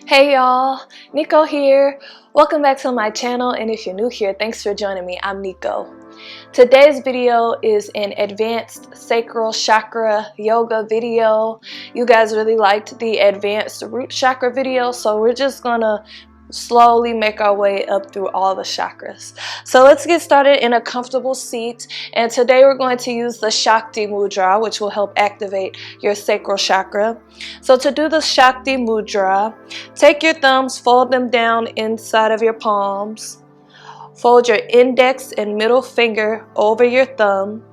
Hey y'all, Nico here. Welcome back to my channel, and if you're new here, thanks for joining me. I'm Nico. Today's video is an advanced sacral chakra yoga video. You guys really liked the advanced root chakra video, so we're just gonna slowly make our way up through all the chakras. So let's get started in a comfortable seat, and today we're going to use the Shakti Mudra, which will help activate your sacral chakra. So to do the Shakti Mudra, take your thumbs, fold them down inside of your palms, fold your index and middle finger over your thumb,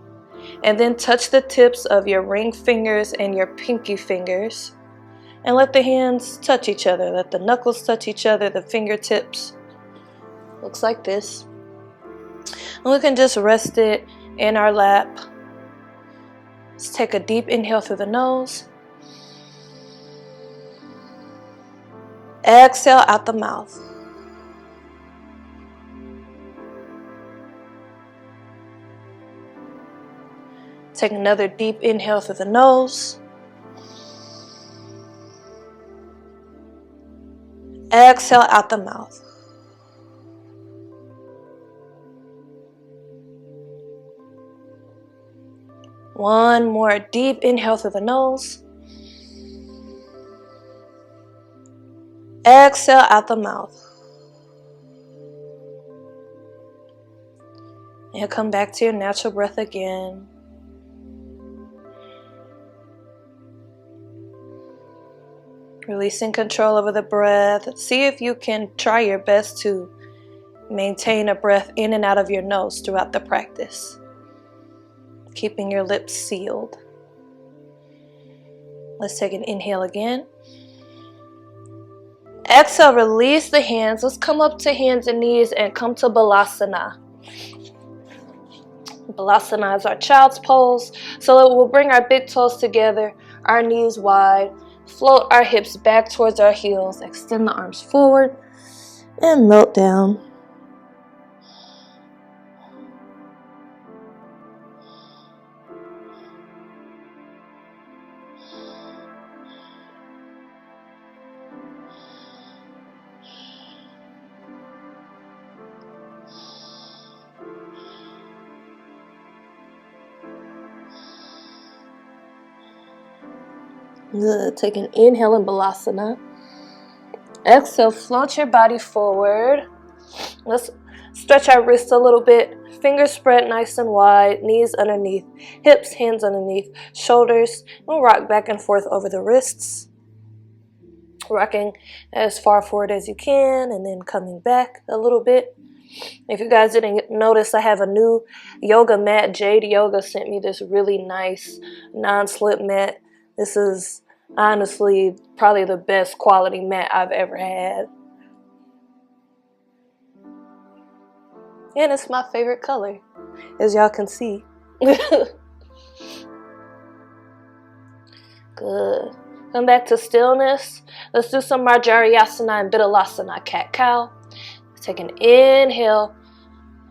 and then touch the tips of your ring fingers and your pinky fingers. And let the hands touch each other. Let the knuckles touch each other, the fingertips. Looks like this. And we can just rest it in our lap. Let's take a deep inhale through the nose. Exhale out the mouth. Take another deep inhale through the nose. Exhale out the mouth. One more deep inhale through the nose. Exhale out the mouth. And come back to your natural breath again. Releasing control over the breath. See if you can try your best to maintain a breath in and out of your nose throughout the practice, keeping your lips sealed. Let's take an inhale again. Exhale, release the hands. Let's come up to hands and knees and come to Balasana. Balasana is our child's pose. So we'll bring our big toes together, our knees wide. Float our hips back towards our heels. Extend the arms forward and melt down. Good. Take an inhale in Balasana. Exhale, float your body forward. Let's stretch our wrists a little bit. Fingers spread nice and wide. Knees underneath. Hips, hands underneath. Shoulders. We'll rock back and forth over the wrists. Rocking as far forward as you can and then coming back a little bit. If you guys didn't notice, I have a new yoga mat. Jade Yoga sent me this really nice non-slip mat. This is honestly probably the best quality mat I've ever had. And it's my favorite color, as y'all can see. Good. Come back to stillness. Let's do some Marjariyasana and Vidalasana, cat-cow. Take an inhale.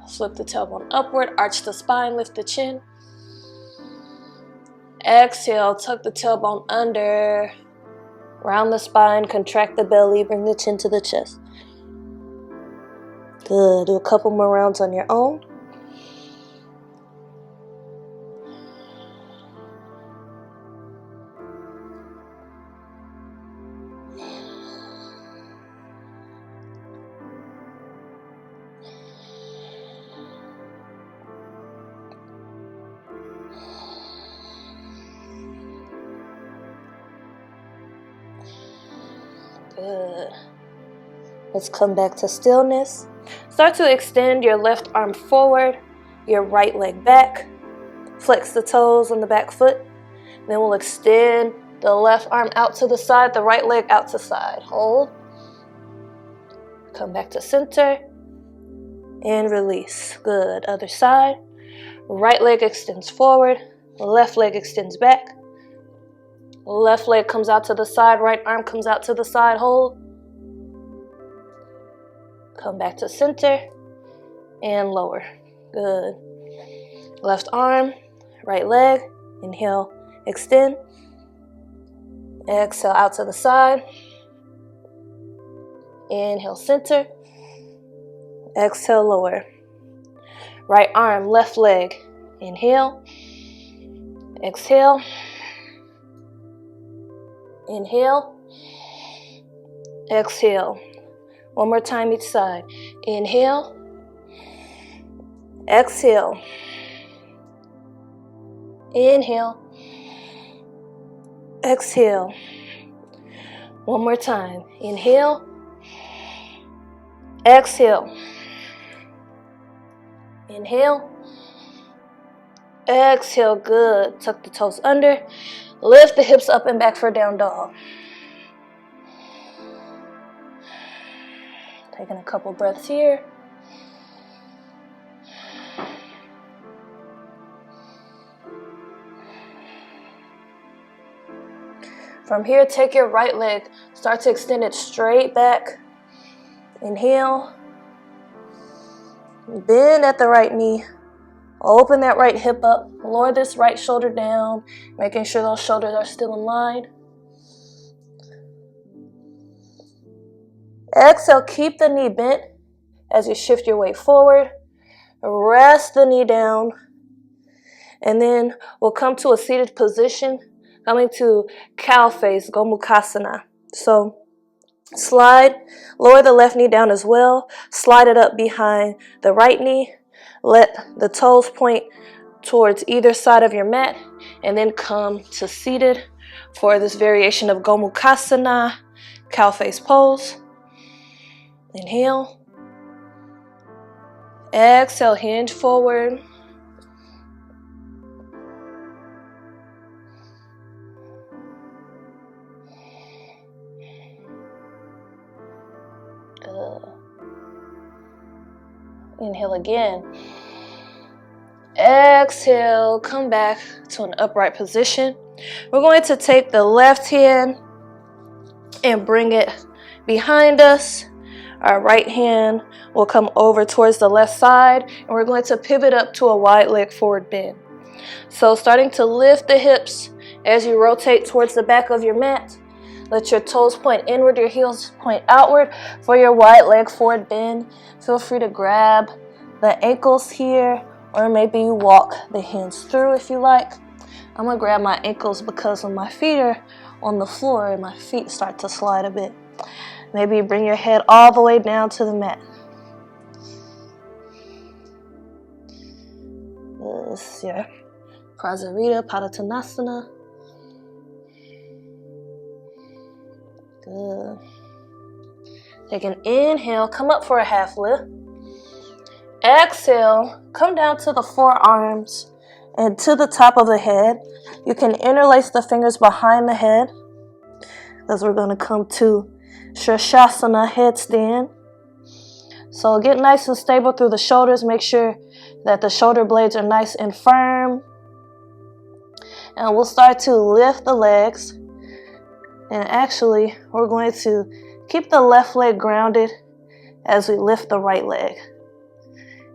Flip the tailbone upward. Arch the spine. Lift the chin. Exhale, tuck the tailbone under, round the spine, contract the belly, bring the chin to the chest. Good. Do a couple more rounds on your own. Good. Let's come back to stillness. Start to extend your left arm forward, your right leg back. Flex the toes on the back foot. Then we'll extend the left arm out to the side, the right leg out to side. Hold. Come back to center. And release. Good. Other side. Right leg extends forward. Left leg extends back. Left leg comes out to the side, right arm comes out to the side, hold. Come back to center and lower. Good. Left arm, right leg, inhale, extend. Exhale out to the side. Inhale, center. Exhale, lower. Right arm, left leg. Inhale. Exhale. Inhale. Exhale. One more time each side. Inhale. Exhale. Inhale. Exhale. One more time. Inhale. Exhale. Inhale. Exhale. Good. Tuck the toes under. Lift the hips up and back for down dog. Taking a couple breaths here. From here, take your right leg. Start to extend it straight back. Inhale. Bend at the right knee. Open that right hip up. Lower this right shoulder down, making sure those shoulders are still in line. Exhale, keep the knee bent as you shift your weight forward. Rest the knee down. And then we'll come to a seated position, coming to cow face, Gomukhasana. So slide, lower the left knee down as well. Slide it up behind the right knee. Let the toes point towards either side of your mat. And then come to seated for this variation of Gomukhasana, cow face pose. Inhale. Exhale, hinge forward. Inhale again. Exhale, come back to an upright position. We're going to take the left hand and bring it behind us. Our right hand will come over towards the left side, and we're going to pivot up to a wide leg forward bend. So starting to lift the hips as you rotate towards the back of your mat. Let your toes point inward, your heels point outward for your wide leg forward bend. Feel free to grab the ankles here, or maybe you walk the hands through if you like. I'm going to grab my ankles because when my feet are on the floor and my feet start to slide a bit. Maybe you bring your head all the way down to the mat. This is your Prasarita Padottanasana. Good. Take an inhale, come up for a half lift. Exhale, come down to the forearms and to the top of the head. You can interlace the fingers behind the head as we're going to come to Shirshasana, headstand. So get nice and stable through the shoulders. Make sure that the shoulder blades are nice and firm. And we'll start to lift the legs. And actually, we're going to keep the left leg grounded as we lift the right leg.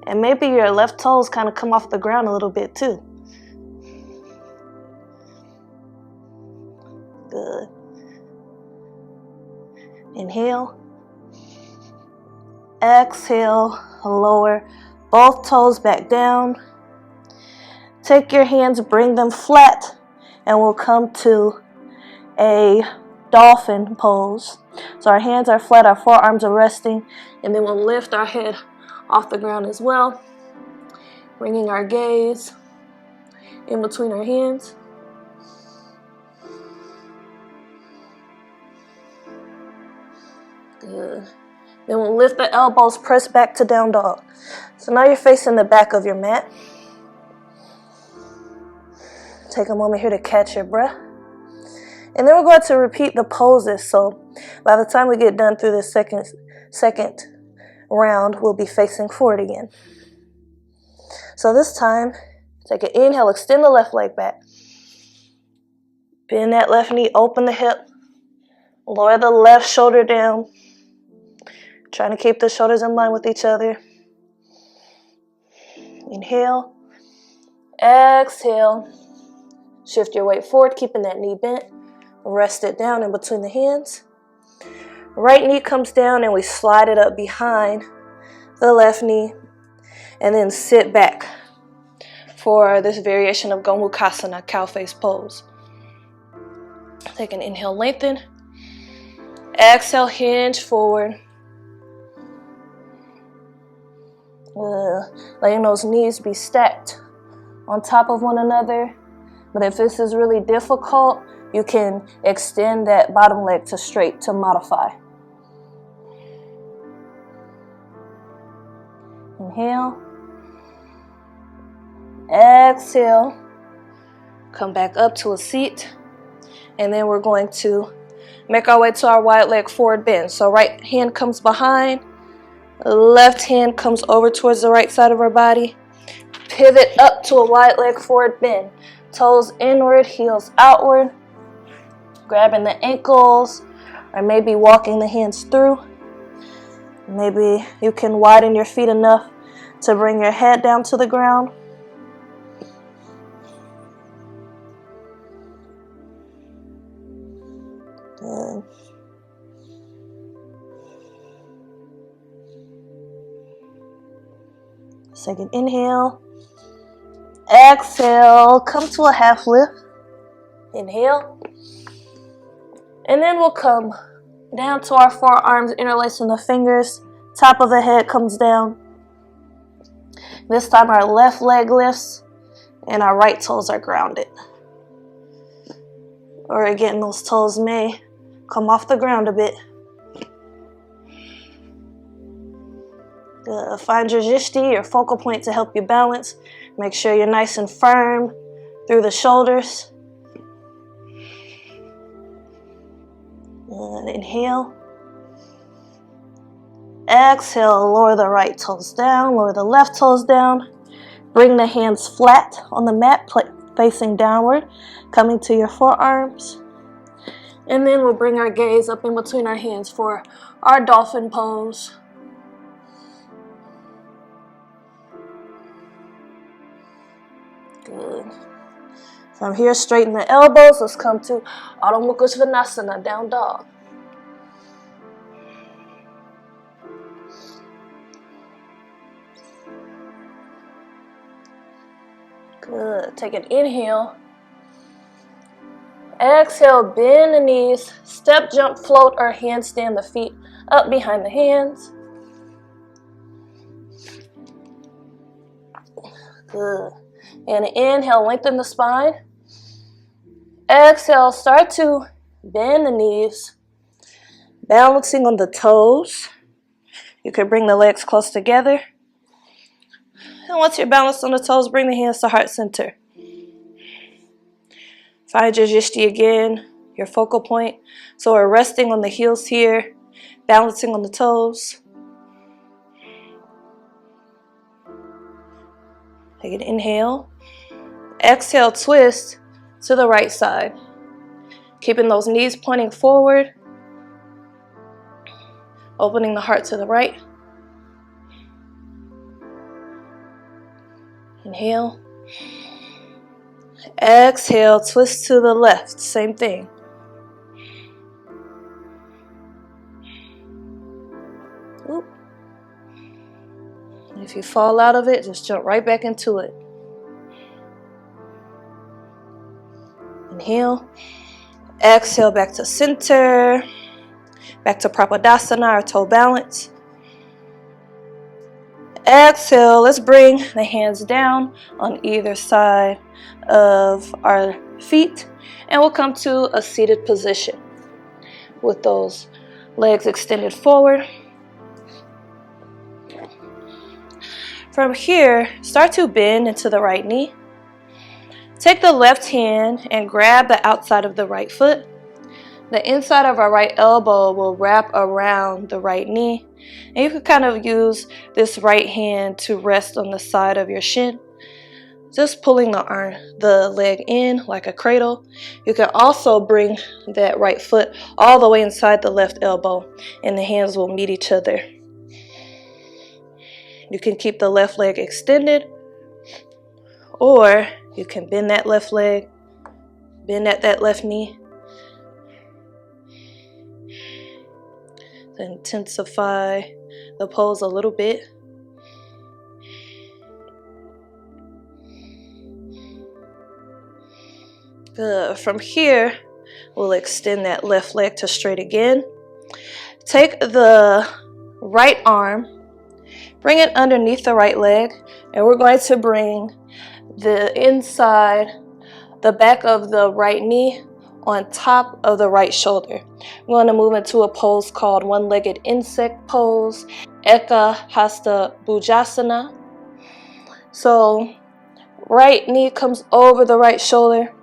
And maybe your left toes kind of come off the ground a little bit too. Good. Inhale. Exhale, lower both toes back down. Take your hands, bring them flat, and we'll come to a dolphin pose. So our hands are flat, our forearms are resting, and then we'll lift our head off the ground as well, bringing our gaze in between our hands. Good. Then we'll lift the elbows, press back to down dog. So now you're facing the back of your mat. Take a moment here to catch your breath. And then we're going to repeat the poses. So by the time we get done through this second round, we'll be facing forward again. So this time, take an inhale, extend the left leg back. Bend that left knee, open the hip. Lower the left shoulder down. Trying to keep the shoulders in line with each other. Inhale. Exhale. Shift your weight forward, keeping that knee bent. Rest it down in between the hands. Right knee comes down and we slide it up behind the left knee and then sit back for this variation of Gomukhasana, cow face pose. Take an inhale, lengthen. Exhale, hinge forward. Letting those knees be stacked on top of one another. But if this is really difficult, you can extend that bottom leg to straight to modify. Inhale. Exhale. Come back up to a seat. And then we're going to make our way to our wide leg forward bend. So right hand comes behind. Left hand comes over towards the right side of our body. Pivot up to a wide leg forward bend. Toes inward, heels outward. Grabbing the ankles or maybe walking the hands through. Maybe you can widen your feet enough to bring your head down to the ground. Good. Second inhale. Exhale. Come to a half lift. Inhale. And then we'll come down to our forearms, interlacing the fingers. Top of the head comes down. This time our left leg lifts and our right toes are grounded. Or again, those toes may come off the ground a bit. Find your drishti, your focal point, to help you balance. Make sure you're nice and firm through the shoulders. And inhale. Exhale, lower the right toes down, lower the left toes down. Bring the hands flat on the mat, facing downward, coming to your forearms. And then we'll bring our gaze up in between our hands for our dolphin pose. Good. From here, straighten the elbows. Let's come to Adho Mukha Svanasana, down dog. Good. Take an inhale. Exhale, bend the knees. Step, jump, float, or handstand the feet up behind the hands. Good. And inhale, lengthen the spine. Exhale, start to bend the knees, balancing on the toes. You can bring the legs close together. And once you're balanced on the toes, bring the hands to heart center. Find your drishti again, your focal point. So we're resting on the heels here, balancing on the toes. Take an inhale. Exhale, twist to the right side. Keeping those knees pointing forward. Opening the heart to the right. Inhale. Exhale, twist to the left. Same thing. Oop. If you fall out of it, just jump right back into it. Inhale. Exhale, back to center. Back to Prapadasana, or toe balance. Exhale, let's bring the hands down on either side of our feet. And we'll come to a seated position with those legs extended forward. From here, start to bend into the right knee. Take the left hand and grab the outside of the right foot. The inside of our right elbow will wrap around the right knee. And you can kind of use this right hand to rest on the side of your shin. Just pulling the leg in like a cradle. You can also bring that right foot all the way inside the left elbow, and the hands will meet each other. You can keep the left leg extended, or you can bend that left leg, bend at that left knee. to intensify the pose a little bit. Good. From here, we'll extend that left leg to straight again. Take the right arm, bring it underneath the right leg, and we're going to bring the inside, the back of the right knee on top of the right shoulder. We're going to move into a pose called one-legged insect pose, Eka Hasta Bhujasana. So right knee comes over the right shoulder.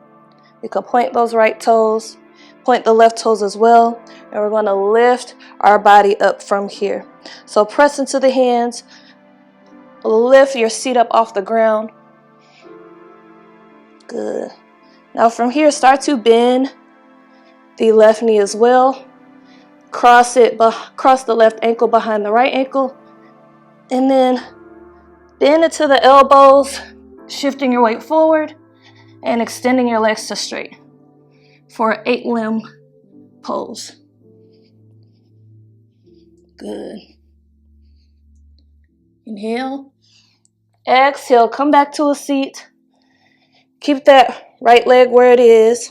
You can point those right toes, point the left toes as well, and we're going to lift our body up from here. So press into the hands, lift your seat up off the ground. Good. Now from here, start to bend the left knee as well. Cross the left ankle behind the right ankle, and then bend it to the elbows, shifting your weight forward and extending your legs to straight for an 8-limb pose. Good. Inhale. Exhale, come back to a seat. Keep that right leg where it is.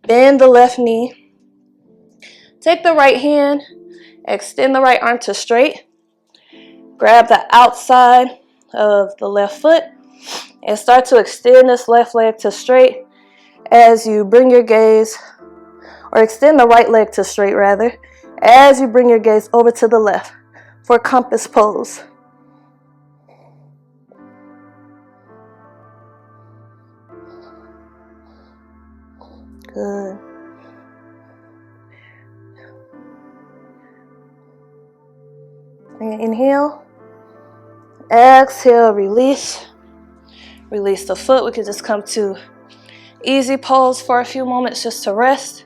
Bend the left knee. Take the right hand, extend the right arm to straight. Grab the outside of the left foot and start to extend this left leg to straight as you bring your gaze, or extend the right leg to straight rather, as you bring your gaze over to the left for compass pose. Good. Inhale. Exhale, release. Release the foot. We can just come to easy pose for a few moments just to rest.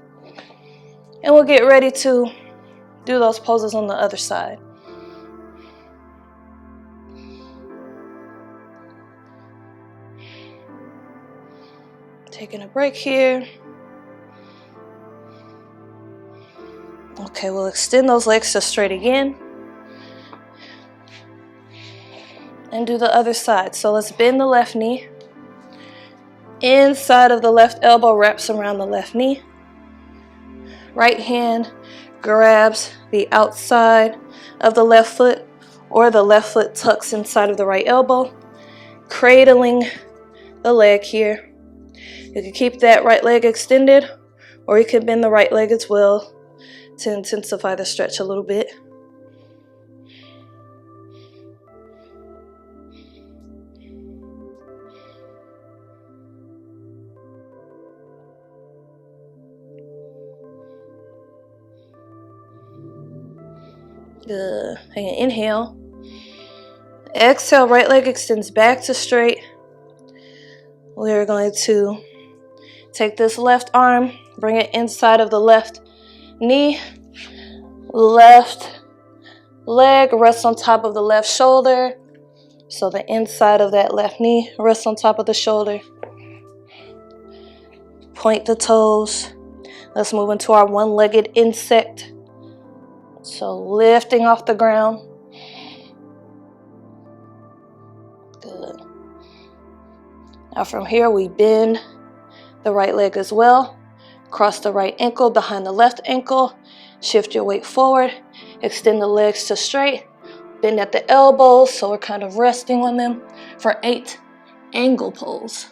And we'll get ready to do those poses on the other side. Taking a break here. Okay, we'll extend those legs to straight again. And do the other side. So let's bend the left knee. Inside of the left elbow wraps around the left knee. Right hand grabs the outside of the left foot, or the left foot tucks inside of the right elbow, cradling the leg here. You can keep that right leg extended, or you can bend the right leg as well to intensify the stretch a little bit. Good. And inhale. Exhale, right leg extends back to straight. We're going to take this left arm, bring it inside of the left knee. Left leg rests on top of the left shoulder. So the inside of that left knee rests on top of the shoulder. Point the toes. Let's move into our one-legged insect. So lifting off the ground. Good. Now from here we bend the right leg as well. Cross the right ankle behind the left ankle. Shift your weight forward. Extend the legs to straight. Bend at the elbows, so we're kind of resting on them for 8 angle pulls.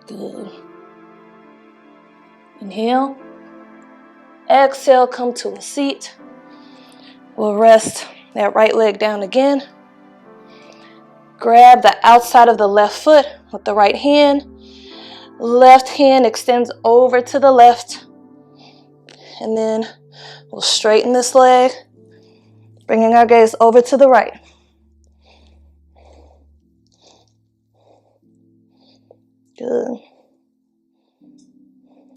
Good. Inhale. Exhale, come to a seat. We'll rest that right leg down again. Grab the outside of the left foot with the right hand. Left hand extends over to the left. And then we'll straighten this leg, bringing our gaze over to the right. Good.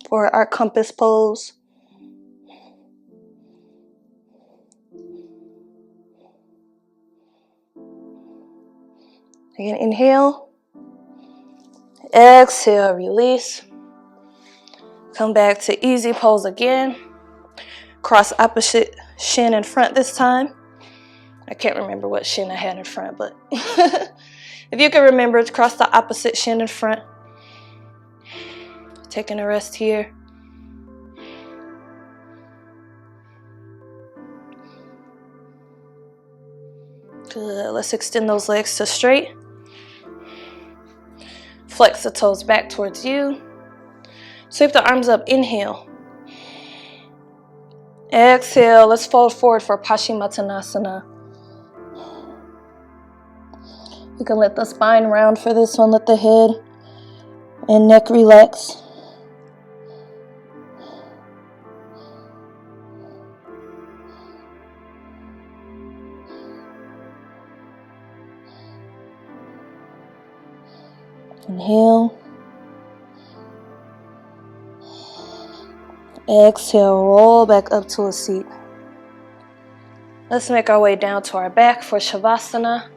For our compass pose. Again, inhale. Exhale, release. Come back to easy pose again. Cross opposite shin in front this time. I can't remember what shin I had in front, but if you can remember, cross the opposite shin in front. Taking a rest here. Good. Let's extend those legs to straight. Flex the toes back towards you. Sweep the arms up. Inhale. Exhale. Let's fold forward for Paschimottanasana. You can let the spine round for this one. Let the head and neck relax. Inhale. Exhale, roll back up to a seat. Let's make our way down to our back for Shavasana.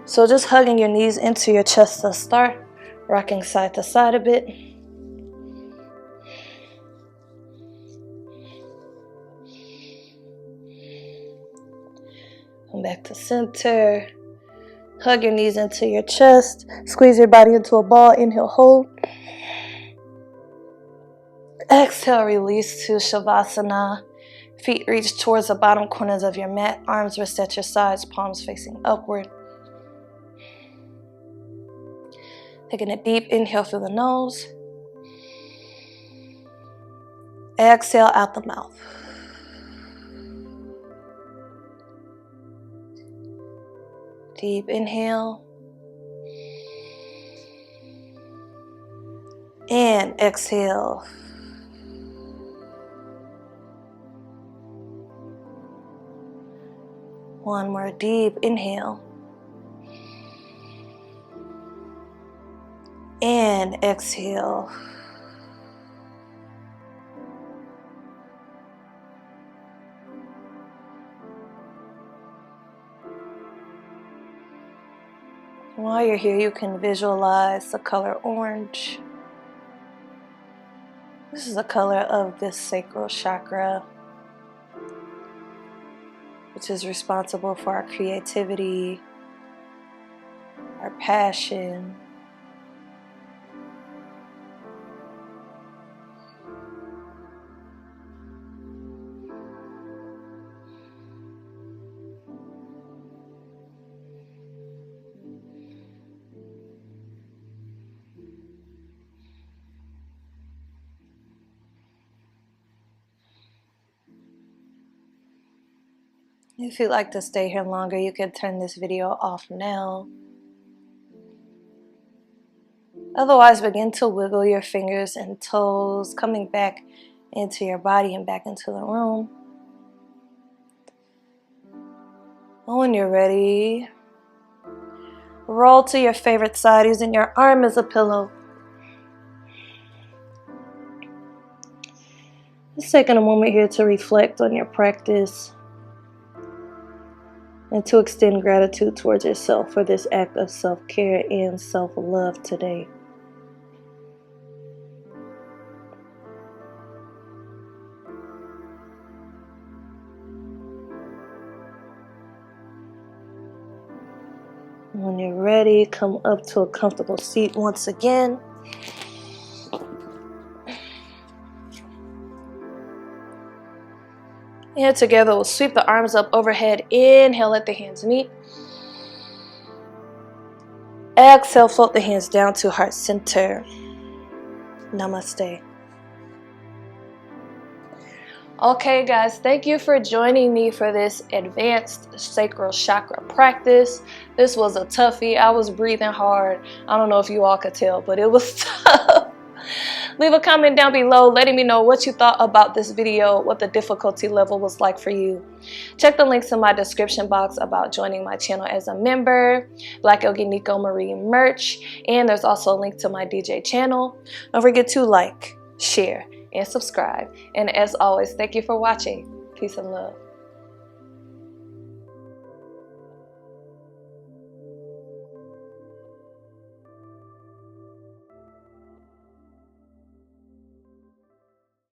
So just hugging your knees into your chest to start, rocking side to side a bit. Come back to center. Hug your knees into your chest. Squeeze your body into a ball. Inhale, hold. Exhale, release to Shavasana. Feet reach towards the bottom corners of your mat. Arms rest at your sides, palms facing upward. Taking a deep inhale through the nose. Exhale out the mouth. Deep inhale. And exhale. One more deep inhale. And exhale. While you're here, you can visualize the color orange. This is the color of this sacral chakra, which is responsible for our creativity, our passion, If you'd like to stay here longer, you can turn this video off now. Otherwise, begin to wiggle your fingers and toes, coming back into your body and back into the room. And when you're ready, roll to your favorite side using your arm as a pillow. Just taking a moment here to reflect on your practice and to extend gratitude towards yourself for this act of self-care and self-love today. When you're ready, come up to a comfortable seat once again. And together we'll sweep the arms up overhead. Inhale, let the hands meet. Exhale, float the hands down to heart center. Namaste. Okay guys, thank you for joining me for this advanced sacral chakra practice. This was a toughie. I was breathing hard. I don't know if you all could tell, but it was tough. Leave a comment down below letting me know what you thought about this video, what the difficulty level was like for you. Check the links in my description box about joining my channel as a member, Black Yogi Nico Marie merch, and there's also a link to my DJ channel. Don't forget to like, share, and subscribe. And as always, thank you for watching. Peace and love.